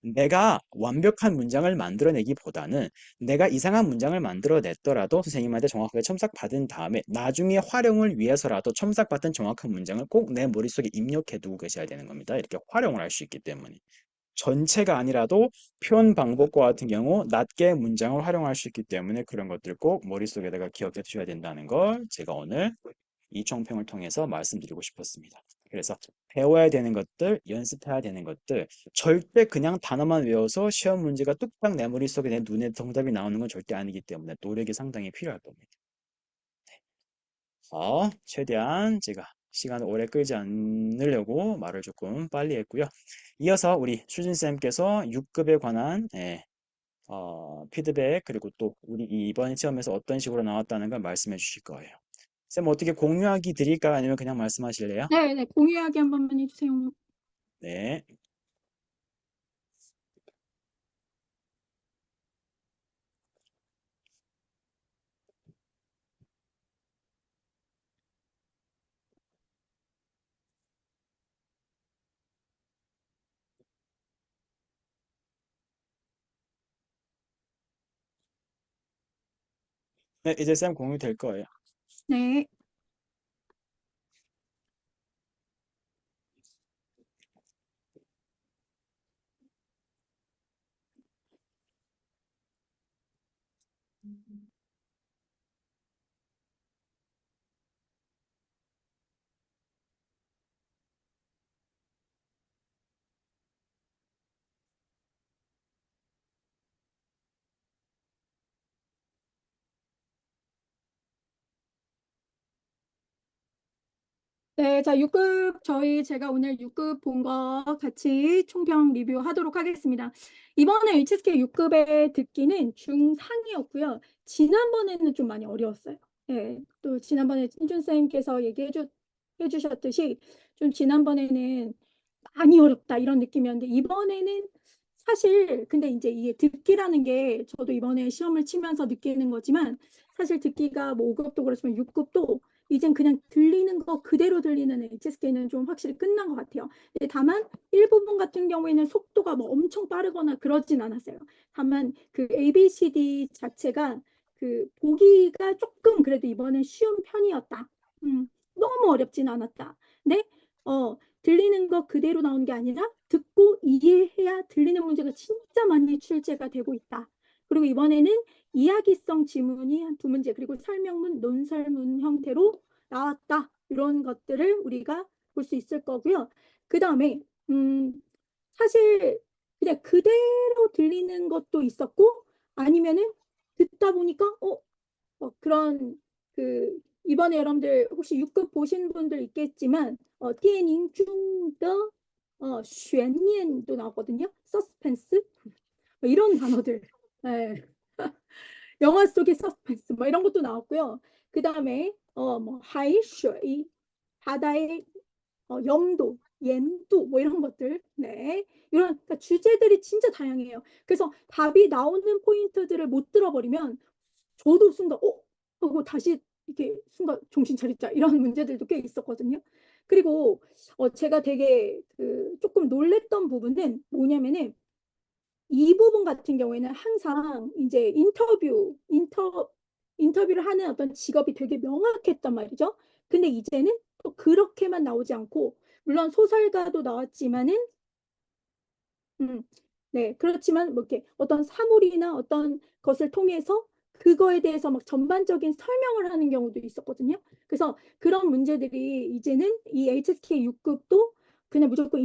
내가 완벽한 문장을 만들어내기보다는 내가 이상한 문장을 만들어냈더라도 선생님한테 정확하게 첨삭받은 다음에 나중에 활용을 위해서라도 첨삭받은 정확한 문장을 꼭 내 머릿속에 입력해 두고 계셔야 되는 겁니다. 이렇게 활용을 할 수 있기 때문에. 전체가 아니라도 표현 방법과 같은 경우 낮게 문장을 활용할 수 있기 때문에 그런 것들 꼭 머릿속에다가 기억해 두셔야 된다는 걸 제가 오늘 이 총평을 통해서 말씀드리고 싶었습니다. 그래서 배워야 되는 것들, 연습해야 되는 것들, 절대 그냥 단어만 외워서 시험 문제가 뚝딱 내 머릿속에 내 눈에 정답이 나오는 건 절대 아니기 때문에 노력이 상당히 필요할 겁니다. 최대한 제가 시간을 오래 끌지 않으려고 말을 조금 빨리 했고요. 이어서 우리 수진쌤께서 6급에 관한 피드백 그리고 또 우리 이번 시험에서 어떤 식으로 나왔다는 걸 말씀해 주실 거예요. 쌤 어떻게 공유하기 드릴까요? 아니면 그냥 말씀하실래요? 네, 네, 공유하기 한 번만 해주세요. 네. 네, 이제 쌤 공유될 거예요. 네. 네, 자, 6급, 제가 오늘 6급 본 거 같이 총평 리뷰하도록 하겠습니다. 이번에 HSK 6급의 듣기는 중상이었고요. 지난번에는 좀 많이 어려웠어요. 네, 또 지난번에 찐준쌤께서 해주셨듯이 좀 지난번에는 많이 어렵다 이런 느낌이었는데 이번에는 사실 근데 이제 이게 듣기라는 게 저도 이번에 시험을 치면서 느끼는 거지만 사실 듣기가 뭐 5급도 그렇지만 6급도 이젠 그냥 들리는 거 그대로 들리는 HSK는 좀 확실히 끝난 것 같아요. 근데 다만 일부분 같은 경우에는 속도가 뭐 엄청 빠르거나 그러진 않았어요. 다만 그 ABCD 자체가 그 보기가 조금 그래도 이번엔 쉬운 편이었다. 너무 어렵진 않았다. 근데 들리는 거 그대로 나오는 게 아니라 듣고 이해해야 들리는 문제가 진짜 많이 출제가 되고 있다. 그리고 이번에는 이야기성 지문이 한 두 문제, 그리고 설명문, 논설문 형태로 나왔다. 이런 것들을 우리가 볼 수 있을 거고요. 그 다음에, 사실 그냥 그대로 들리는 것도 있었고, 아니면은 듣다 보니까, 그런 그 이번에 여러분들 혹시 6급 보신 분들 있겠지만 电影中的 悬念도 나왔거든요. 서스펜스 뭐 이런 단어들. 네. 영화 속의 서스펜스 뭐 이런 것도 나왔고요. 그 다음에 뭐 하이슈이 바다의 염도, 옌도 뭐 이런 것들. 네. 이런 그러니까 주제들이 진짜 다양해요. 그래서 답이 나오는 포인트들을 못 들어버리면 저도 순간 하고 다시 이렇게 순간 정신 차리자 이런 문제들도 꽤 있었거든요. 그리고 제가 되게 그 조금 놀랬던 부분은 뭐냐면은 이 부분 같은 경우에는 항상 이제 인터뷰를 하는 어떤 직업이 되게 명확했단 말이죠. 근데 이제는 또 그렇게만 나오지 않고, 물론 소설가도 나왔지만은, 음, 네, 그렇지만 뭐 이렇게 어떤 사물이나 어떤 것을 통해서 그거에 대해서 막 전반적인 설명을 하는 경우도 있었거든요. 그래서 그런 문제들이 이제는 이 HSK 6급도 그냥 무조건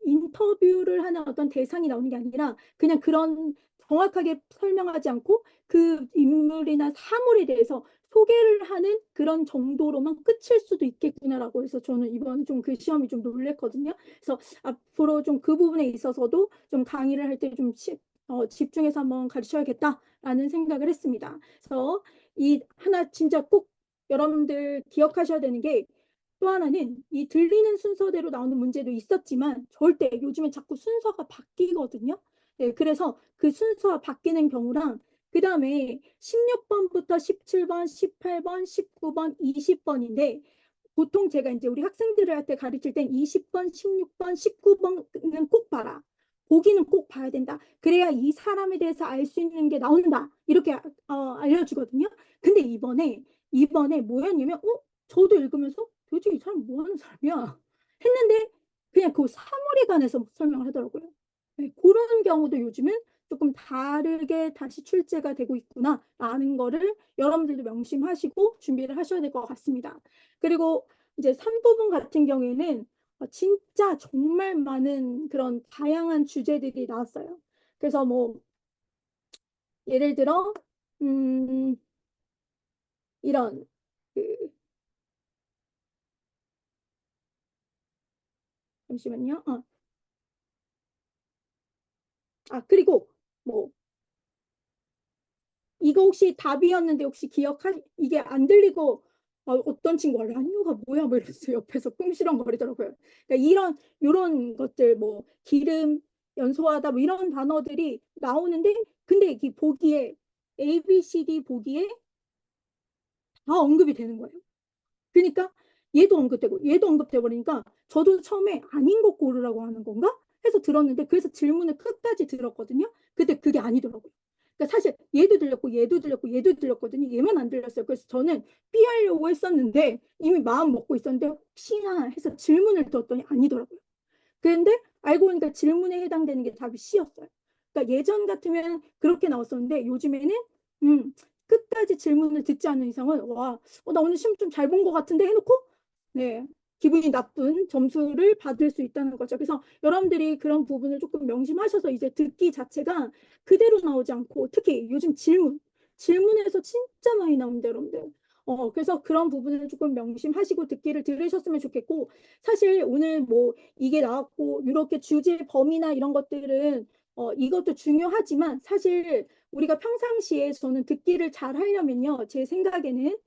인터뷰를 하는 어떤 대상이 나오는 게 아니라 그냥 그런 정확하게 설명하지 않고 그 인물이나 사물에 대해서 소개를 하는 그런 정도로만 끝일 수도 있겠구나라고 해서 저는 이번에 좀 그 시험이 좀 놀랬거든요. 그래서 앞으로 좀 그 부분에 있어서도 좀 강의를 할 때 좀 집중해서 한번 가르쳐야겠다라는 생각을 했습니다. 그래서 이 하나 진짜 꼭 여러분들 기억하셔야 되는 게, 또 하나는 이 들리는 순서대로 나오는 문제도 있었지만 절대 요즘에 자꾸 순서가 바뀌거든요. 네, 그래서 그 순서가 바뀌는 경우랑 그 다음에 16번부터 17번, 18번, 19번, 20번인데, 보통 제가 이제 우리 학생들을 할 때 가르칠 땐 20번, 16번, 19번은 꼭 봐라. 보기는 꼭 봐야 된다. 그래야 이 사람에 대해서 알 수 있는 게 나온다. 이렇게 알려주거든요. 근데 이번에 뭐였냐면, 저도 읽으면서 도대체 이 사람 뭐 하는 사람이야? 했는데 그냥 그 사물에 관해서 설명을 하더라고요. 네, 그런 경우도 요즘은 조금 다르게 다시 출제가 되고 있구나라는 거를 여러분들도 명심하시고 준비를 하셔야 될 것 같습니다. 그리고 이제 3부분 같은 경우에는 진짜 정말 많은 그런 다양한 주제들이 나왔어요. 그래서 뭐 예를 들어 음, 이런 그 잠시만요. 그리고 뭐 이거 혹시 답이었는데 혹시 이게 안 들리고 어떤 친구가 라뇨가 뭐야 뭐 이러면서 옆에서 꿍시렁거리더라고요. 그러니까 이런 것들 뭐 기름 연소하다 뭐 이런 단어들이 나오는데 근데 이 보기에 A, B, C, D 보기에 다 언급이 되는 거예요. 그러니까 얘도 언급되고 얘도 언급돼 버리니까 저도 처음에 아닌 거 고르라고 하는 건가 해서 들었는데, 그래서 질문을 끝까지 들었거든요. 근데 그게 아니더라고요. 그러니까 사실 얘도 들렸고 얘도 들렸고 얘도 들렸거든요. 얘만 안 들렸어요. 그래서 저는 피하려고 했었는데 이미 마음 먹고 있었는데 혹시나 해서 질문을 뒀더니 아니더라고요. 그런데 알고 보니까 질문에 해당되는 게 답이 C였어요. 그러니까 예전 같으면 그렇게 나왔었는데 요즘에는 음, 끝까지 질문을 듣지 않는 이상은 나 오늘 시험 좀 잘 본 것 같은데 해놓고 네, 기분이 나쁜 점수를 받을 수 있다는 거죠. 그래서 여러분들이 그런 부분을 조금 명심하셔서 이제 듣기 자체가 그대로 나오지 않고 특히 요즘 질문에서 진짜 많이 나옵니다, 여러분들. 그래서 그런 부분을 조금 명심하시고 듣기를 들으셨으면 좋겠고, 사실 오늘 뭐 이게 나왔고 이렇게 주제 범위나 이런 것들은 이것도 중요하지만 사실 우리가 평상시에 저는 듣기를 잘 하려면요, 제 생각에는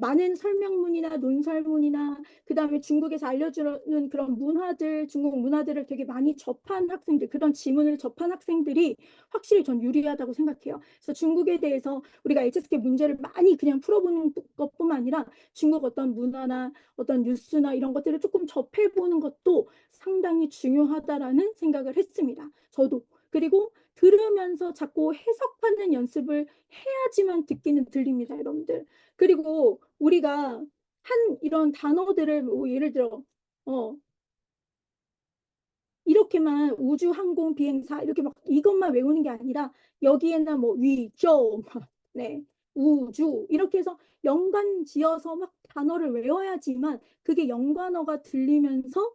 많은 설명문이나 논설문이나 그다음에 중국에서 알려주는 그런 문화들, 중국 문화들을 되게 많이 접한 학생들, 그런 지문을 접한 학생들이 확실히 전 유리하다고 생각해요. 그래서 중국에 대해서 우리가 HSK 문제를 많이 그냥 풀어보는 것뿐만 아니라 중국 어떤 문화나 어떤 뉴스나 이런 것들을 조금 접해보는 것도 상당히 중요하다라는 생각을 했습니다. 저도. 그리고 들으면서 자꾸 해석하는 연습을 해야지만 듣기는 들립니다, 여러분들. 그리고 우리가 한 이런 단어들을 뭐 예를 들어 어 이렇게만 우주 항공 비행사 이렇게 막 이것만 외우는 게 아니라 여기에는 뭐 위조 네 우주 이렇게 해서 연관 지어서 막 단어를 외워야지만 그게 연관어가 들리면서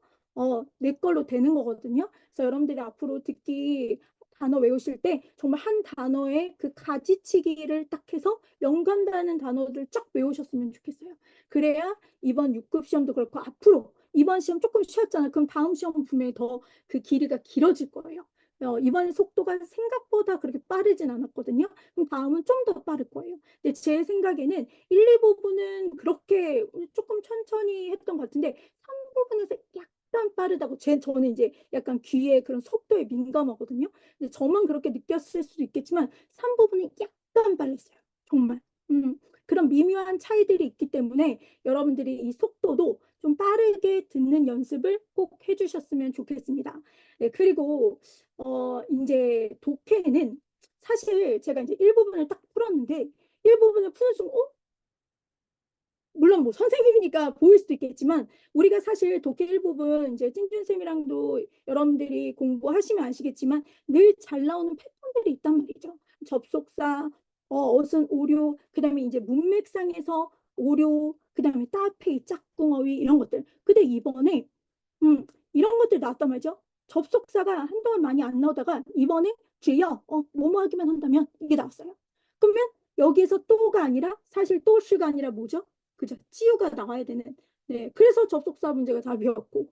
내 걸로 되는 거거든요. 그래서 여러분들이 앞으로 듣기 단어 외우실 때 정말 한 단어의 그 가지치기를 딱 해서 연관되는 단어들 쫙 외우셨으면 좋겠어요. 그래야 이번 6급 시험도 그렇고 앞으로 이번 시험 조금 쉬었잖아요. 그럼 다음 시험은 분명히 더 그 길이가 길어질 거예요. 이번 속도가 생각보다 그렇게 빠르진 않았거든요. 그럼 다음은 좀 더 빠를 거예요. 근데 제 생각에는 1, 2부분은 그렇게 조금 천천히 했던 것 같은데 3부분에서 약간 빠르다고 저는 이제 약간 귀에 그런 속도에 민감하거든요. 근데 저만 그렇게 느꼈을 수도 있겠지만 3부분이 약간 빨랐어요. 정말. 그런 미묘한 차이들이 있기 때문에 여러분들이 이 속도도 좀 빠르게 듣는 연습을 꼭 해주셨으면 좋겠습니다. 네, 그리고 이제 독해는 사실 제가 이제 일부분을 딱 풀었는데 일부분을 푸는 순간 물론 뭐 선생님이니까 보일 수도 있겠지만 우리가 사실 독해 일부분 이제 찐준쌤이랑도 여러분들이 공부하시면 아시겠지만 늘 잘 나오는 패턴들이 있단 말이죠. 접속사, 어순, 오류, 그다음에 이제 문맥상에서 오류, 그다음에 따페이, 짝꿍어휘 이런 것들. 근데 이번에 이런 것들 나왔단 말이죠. 접속사가 한동안 많이 안 나오다가 이번에 쥐어 뭐뭐 하기만 한다면 이게 나왔어요. 그러면 여기에서 또가 아니라 사실 또시가 아니라 뭐죠? 그죠? 찌우가 나와야 되는. 네, 그래서 접속사 문제가 답이었고.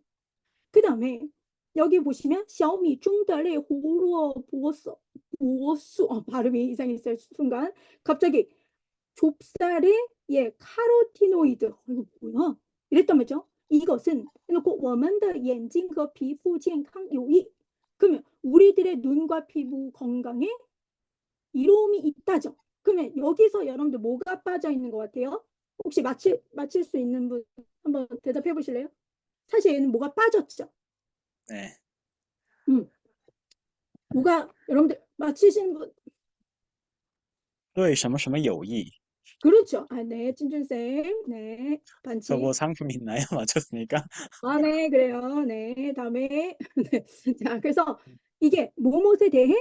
그 다음에 여기 보시면 샤오미 중달의 호루어 보어서 보어수 발음이 이상했어요. 순간 갑자기 좁쌀에 카로티노이드 이거 뭐야? 이랬단 말이죠. 이것은 해놓고 我们的眼睛和皮肤健康有益. 그러면 우리들의 눈과 피부 건강에 이로움이 있다죠. 그러면 여기서 여러분들 뭐가 빠져 있는 것 같아요? 혹시 맞힐 수 있는 분 한번 대답해 보실래요? 사실 얘는 뭐가 빠졌죠. 네. 뭐가 여러분들 맞히신 분 对什么什么有益? 그렇죠. 아, 네, 찐준쌤. 네, 저 뭐 반칙. 상품 있나요? 맞췄습니까? 아, 네, 그래요. 네, 다음에. 네. 자, 그래서 이게 뭐뭇에 대해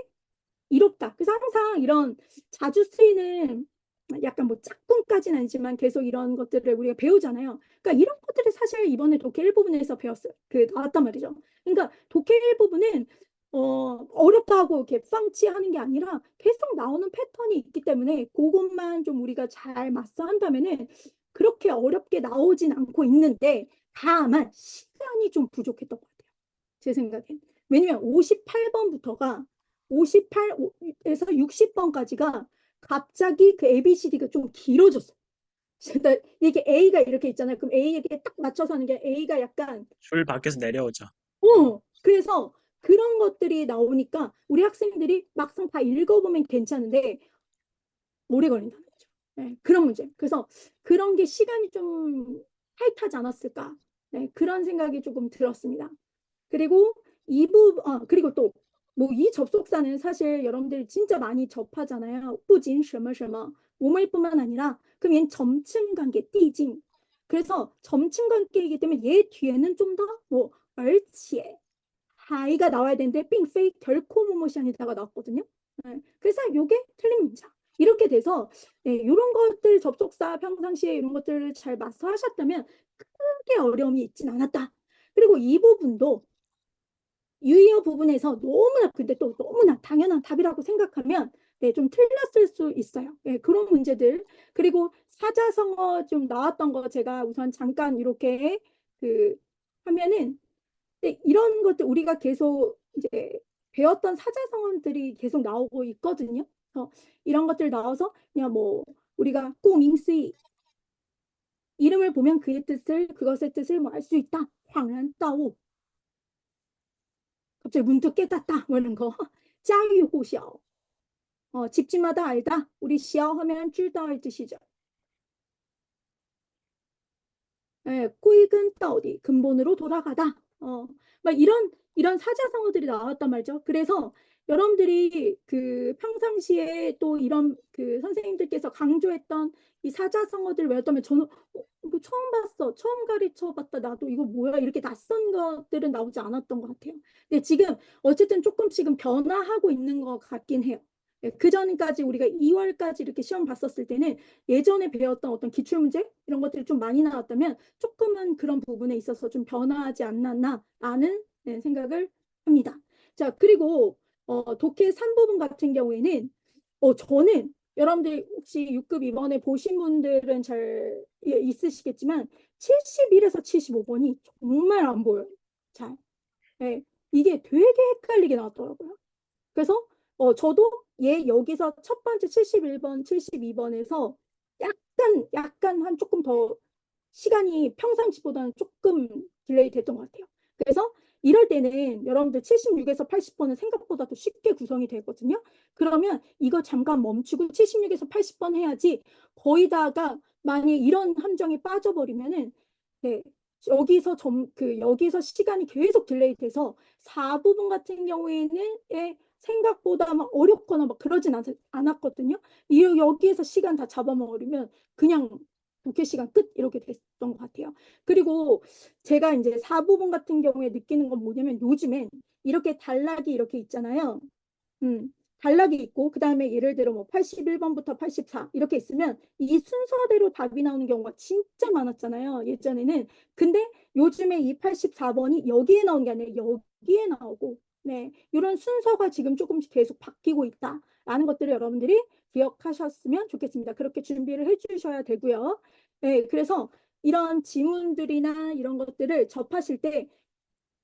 이롭다. 그래서 항상 이런 자주 쓰이는 약간 뭐 짝꿍까지는 아니지만 계속 이런 것들을 우리가 배우잖아요. 그러니까 이런 것들이 사실 이번에 독해 일부분에서 배웠어요. 나왔단 말이죠. 그러니까 독해 일부분은 어렵다 하고 이렇게 방치하는 게 아니라 계속 나오는 패턴이 있기 때문에 그것만 좀 우리가 잘 마스터한다면은 그렇게 어렵게 나오진 않고 있는데 다만 시간이 좀 부족했던 것 같아요. 제 생각엔. 왜냐면 58번부터가 58에서 60번까지가 갑자기 그 ABCD가 좀 길어졌어요. 이게 A가 이렇게 있잖아요. 그럼 A에게 딱 맞춰서 하는 게 A가 약간 줄 밖에서 내려오죠. 그래서 그런 것들이 나오니까 우리 학생들이 막상 다 읽어보면 괜찮은데 오래 걸린다는 거죠. 네, 그런 문제. 그래서 그런 게 시간이 좀 타이트하지 않았을까. 네, 그런 생각이 조금 들었습니다. 그리고 그리고 또, 뭐, 이 접속사는 사실 여러분들이 진짜 많이 접하잖아요. 不仅什么什么, 뭐뭐뿐만 아니라, 그럼 얘는 점층 관계, 띠징. 그래서 점층 관계이기 때문에 얘 뒤에는 좀 더, 뭐, 而且, 하이가 나와야 되는데, 빙페이 결코 뭐뭐이 아니다가 나왔거든요. 네, 그래서 요게 틀린 문장. 이렇게 돼서, 네, 이런 것들, 접속사 평상시에 이런 것들을 잘 마스터하셨다면, 크게 어려움이 있진 않았다. 그리고 이 부분도 유의어 부분에서 너무나 근데 또 너무나 당연한 답이라고 생각하면 네, 좀 틀렸을 수 있어요. 네, 그런 문제들. 그리고 사자성어 좀 나왔던 거 제가 우선 잠깐 이렇게 그 하면은 네, 이런 것들 우리가 계속 이제 배웠던 사자성어들이 계속 나오고 있거든요. 그래서 이런 것들 나와서 그냥 뭐 우리가 꾸밍스이 이름을 보면 그것의 뜻을 뭐 알 수 있다. 황란다오 갑자기 문득 깨닫다 뭐 이런 거. 짜유호시ao 집집마다 알다. 우리 시ao 하면 쯔다의 뜻이죠. 예, 꾸익은 떠오디 근본으로 돌아가다. 막 이런 사자성어들이 나왔단 말이죠. 그래서 여러분들이 그 평상시에 또 이런 그 선생님들께서 강조했던 이 사자성어들 외웠다면 저는 이거 처음 봤어. 처음 가르쳐 봤다. 나도 이거 뭐야? 이렇게 낯선 것들은 나오지 않았던 것 같아요. 근데 지금 어쨌든 조금씩은 변화하고 있는 것 같긴 해요. 예, 그 전까지 우리가 2월까지 이렇게 시험 봤었을 때는 예전에 배웠던 어떤 기출문제 이런 것들이 좀 많이 나왔다면 조금은 그런 부분에 있어서 좀 변화하지 않았나라는 네, 생각을 합니다. 자, 그리고 독해 3부분 같은 경우에는 저는 여러분들 혹시 6급 이번에 보신 분들은 잘 있으시겠지만 71에서 75번이 정말 안 보여요. 잘. 네, 이게 되게 헷갈리게 나왔더라고요. 그래서 저도 얘 여기서 첫 번째 71번, 72번에서 약간 한 조금 더 시간이 평상시보다는 조금 딜레이 됐던 것 같아요. 그래서 이럴 때는 여러분들 76에서 80번은 생각보다 더 쉽게 구성이 되거든요. 그러면 이거 잠깐 멈추고 76에서 80번 해야지 거의 다가 만약에 이런 함정에 빠져버리면은 네, 여기서 시간이 계속 딜레이 돼서 4부분 같은 경우에는 생각보다 막 어렵거나 막 그러진 않았거든요. 여기에서 시간 다 잡아먹으면 그냥 독해 시간 끝 이렇게 됐던 것 같아요. 그리고 제가 이제 4부분 같은 경우에 느끼는 건 뭐냐면 요즘엔 이렇게 단락이 이렇게 있잖아요. 음, 단락이 있고 그다음에 예를 들어 뭐 81번부터 84 이렇게 있으면 이 순서대로 답이 나오는 경우가 진짜 많았잖아요. 예전에는. 근데 요즘에 이 84번이 여기에 나오는 게 아니라 여기에 나오고 네. 이런 순서가 지금 조금씩 계속 바뀌고 있다라는 것들을 여러분들이 기억하셨으면 좋겠습니다. 그렇게 준비를 해 주셔야 되고요. 네, 그래서 이런 지문들이나 이런 것들을 접하실 때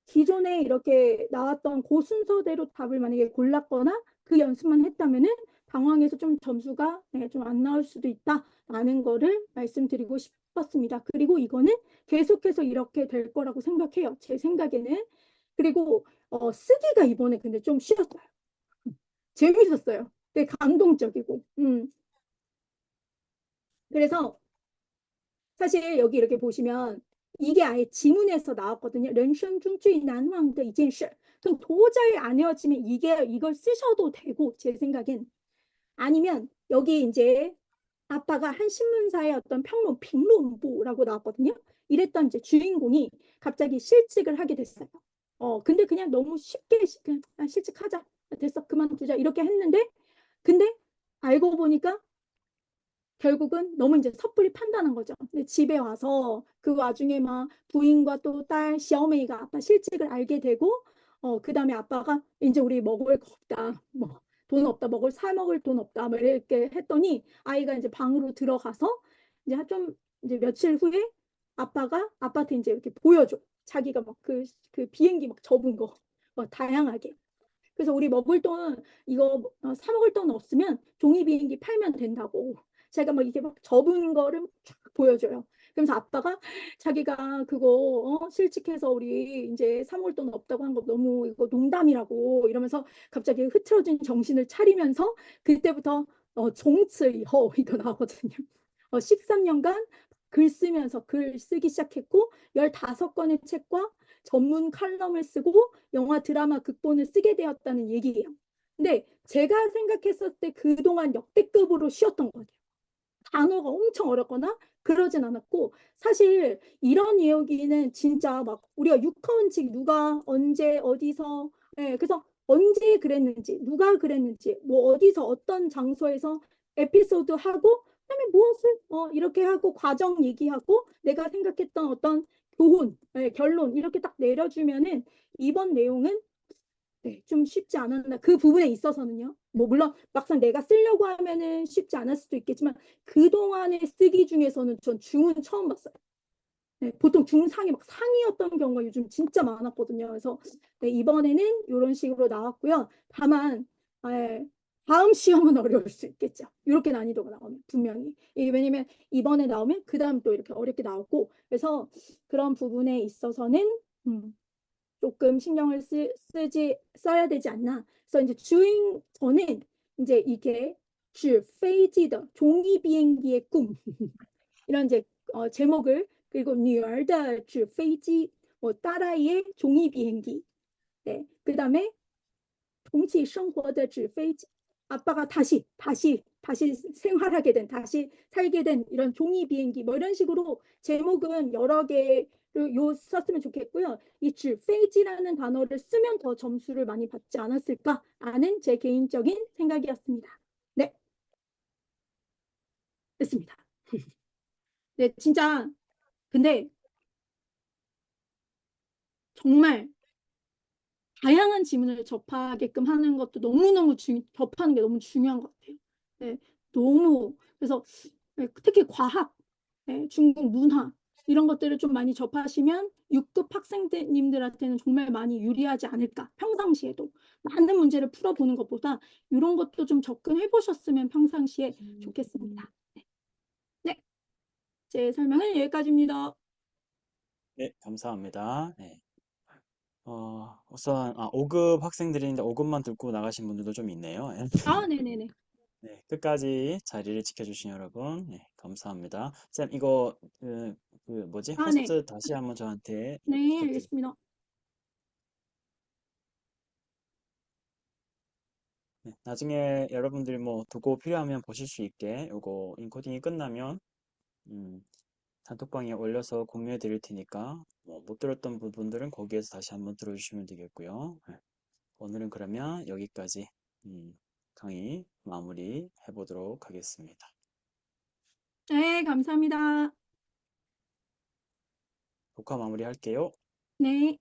기존에 이렇게 나왔던 그 순서대로 답을 만약에 골랐거나 그 연습만 했다면은 당황해서 좀 점수가 네, 좀 안 나올 수도 있다라는 거를 말씀드리고 싶었습니다. 그리고 이거는 계속해서 이렇게 될 거라고 생각해요. 제 생각에는. 그리고 쓰기가 이번에 근데 좀 쉬웠어요. 재밌었어요. 되게 감동적이고. 그래서 사실 여기 이렇게 보시면 이게 아예 지문에서 나왔거든요. 人生中最难忘的一件事. 그럼 도저히 안 헤어지면 이걸 쓰셔도 되고 제 생각엔 아니면 여기 이제 아빠가 한 신문사의 어떤 평론,评论부라고 나왔거든요. 이랬던 이제 주인공이 갑자기 실직을 하게 됐어요. 근데 그냥 너무 쉽게 그냥 실직하자. 됐어. 그만두자. 이렇게 했는데 근데 알고 보니까 결국은 너무 이제 섣불리 판단한 거죠. 근데 집에 와서 그 와중에 막 부인과 또 딸 시어머니가 아빠 실직을 알게 되고 그다음에 아빠가 이제 우리 먹을 거 없다. 뭐 돈 없다. 사 먹을 돈 없다. 뭐 이렇게 했더니 아이가 이제 방으로 들어가서 이제 좀 이제 며칠 후에 아빠가 아빠한테 이제 이렇게 보여줘. 자기가 막 그 비행기 막 접은 거. 다양하게. 그래서 우리 먹을 돈 이거 사 먹을 돈 없으면 종이 비행기 팔면 된다고. 제가 막 이게 막 접은 거를 쫙 보여줘요. 그러면서 아빠가 자기가 그거 실직해서 우리 이제 사 먹을 돈 없다고 한 거 너무 이거 농담이라고 이러면서 갑자기 흐트러진 정신을 차리면서 그때부터 종츠이허 이거 나오거든요. 13년간 글 쓰면서 글 쓰기 시작했고 15권의 책과 전문 칼럼을 쓰고 영화, 드라마, 극본을 쓰게 되었다는 얘기예요. 근데 제가 생각했을 때 그동안 역대급으로 쉬웠던 것 같아요. 단어가 엄청 어렵거나 그러진 않았고 사실 이런 이야기는 진짜 막 우리가 육하원칙 누가 언제 어디서 그래서 언제 그랬는지 누가 그랬는지 뭐 어디서 어떤 장소에서 에피소드 하고 그다음에 무엇을 이렇게 하고 과정 얘기하고 내가 생각했던 어떤 교훈 결론 이렇게 딱 내려주면은 이번 내용은 네, 좀 쉽지 않았나. 그 부분에 있어서는요. 뭐, 물론 막상 내가 쓰려고 하면은 쉽지 않을 수도 있겠지만, 그동안의 쓰기 중에서는 전 중은 처음 봤어요. 네, 보통 중상이 막 상이었던 경우가 요즘 진짜 많았거든요. 그래서 네, 이번에는 이런 식으로 나왔고요. 다만, 예, 다음 시험은 어려울 수 있겠죠. 이렇게 난이도가 나오면, 분명히. 이게 왜냐면 이번에 나오면 그 다음 또 이렇게 어렵게 나오고, 그래서 그런 부분에 있어서는, 음, 조금 신경을 써야 되지 않나. 그래서 이제 저는 이제 이게 纸飞机的 종이 비행기의 꿈 이런 이제 제목을 그리고 女儿的纸飞机 뭐 딸아이의 종이 비행기 네. 그다음에 重启生活的纸飞机 아빠가 다시 생활하게 된 다시 살게 된 이런 종이 비행기 뭐 이런 식으로 제목은 여러 개를 썼으면 좋겠고요. 이纸飞机라는 단어를 쓰면 더 점수를 많이 받지 않았을까 하는 제 개인적인 생각이었습니다. 네, 됐습니다. 네, 진짜 근데 정말 다양한 지문을 접하게끔 하는 것도 너무너무 접하는 게 너무 중요한 것 같아요. 네, 너무 그래서 네, 특히 과학, 네, 중국 문화 이런 것들을 좀 많이 접하시면 6급 학생님들한테는 정말 많이 유리하지 않을까. 평상시에도 많은 문제를 풀어보는 것보다 이런 것도 좀 접근해 보셨으면 평상시에 좋겠습니다. 네, 제 설명은 여기까지입니다. 네, 감사합니다. 네. 우선 5급 학생들인데 5급만 듣고 나가신 분들도 좀 있네요. 예. 아, 네네네. 네, 끝까지 자리를 지켜주신 여러분, 네, 감사합니다. 쌤, 이거 그 뭐지? 아, 네. 호스트 다시 한번 저한테 네, 부탁드릴게요. 알겠습니다. 네, 나중에 여러분들이 뭐 도구 필요하면 보실 수 있게 요거 인코딩이 끝나면 음, 단톡방에 올려서 공유해 드릴 테니까 뭐 못 들었던 부분들은 거기에서 다시 한번 들어주시면 되겠고요. 네, 오늘은 그러면 여기까지 강의 마무리 해보도록 하겠습니다. 네, 감사합니다. 녹화 마무리 할게요. 네.